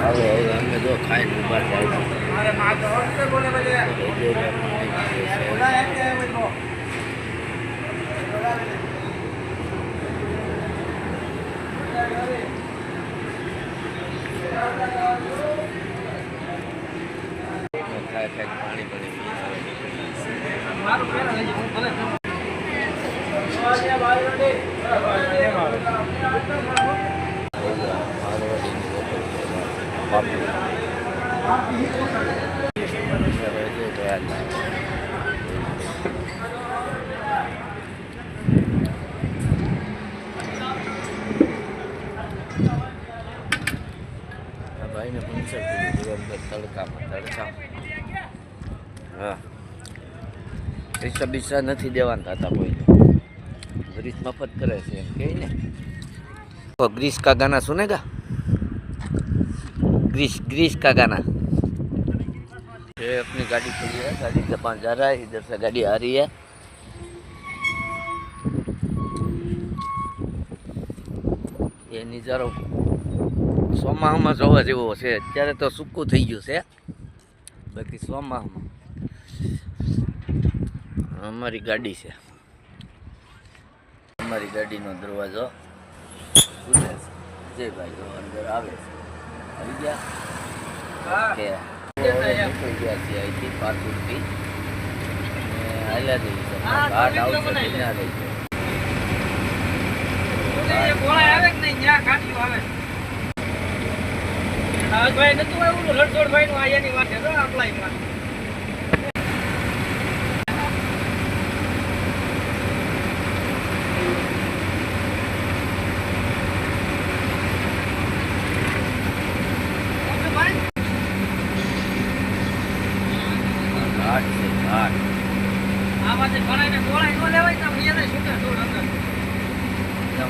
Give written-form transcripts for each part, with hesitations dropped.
હવે અમે જો ખાઈને ઉભા થાય પાણી પાણી ભાઈને પંચર કીધું તડકામાં હા પૈસા બીસા નથી દેવાના થતા કોઈ ગ્રીસ મફત કરે છે એમ કહે ને ग्रीस का गाना सुनेगा ग्रीस का गाना ये अपनी गाड़ी खड़ी है गाड़ी के पास जा रहा है इधर से गाड़ी आ रही है ये नजारो સોમાહમાં જોવા જેવો છે અત્યારે તો સૂકું થઈ ગયું છે બાકી સોમાહમાં અમારી ગાડી છે અમારી ગાડીનો દરવાજો ખુલે છે જય ભાઈ જો અંદર આવે છે આવી ગયા કે નીકળી ગયા છે અહીંથી પાર્કિંગથી હાલ્યા જઈએ છે ઘાટ આવશે ત્યાં રહી જાય આવે કે નહીં ત્યાં ગાડીઓ આવે ભાઈ નતું આવ્યું રણછોડ ભાઈ નું આયાની વાત છે અપ્લાયમાં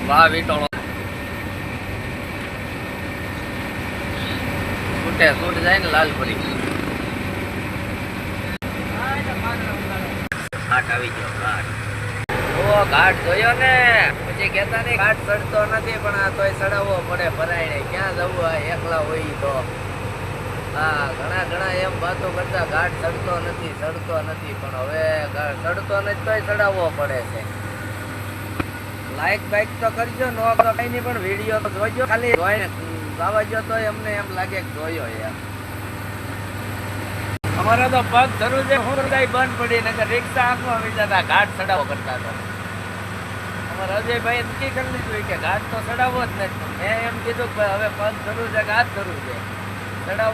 વાહ વીટોળો છૂટે છૂટ જાય ને લાલપરી ઘાટ આવી ગયો ઘાટ ઓ ઘાટ જોયો ને પછી કેતા નહીં ઘાટ ચડતો નથી પણ આ તોય ચડાવવો પડે ભરાય ક્યાં જવું આ એકલા હોય તો હા ઘણા એમ વાતો કરતા ઘાટ ચડતો નથી પણ હવે ચડતો નથી તોય ચડાવવો પડે છે લાઈક બાઈક તો કરજો નો તો કઈ નહીં પણ વિડીયો તો જોજો ખાલી જોઈને ગાવા જો તો અમને એમ લાગે કે જોયો યાર અમારા તો પગ ધરું છે હુરદાઈ બંધ પડી નકર રિક્ષા આંખમાં આવી જતા ઘાટ ચડાવો કરતા હતા અમારા અજયભાઈ નક્કી કરી લીધું કે ઘાટ તો ચડાવવો જ નથી મેં એમ કીધું કે હવે પગ ધરું છે કે હાથ ધરું છે ચડાવ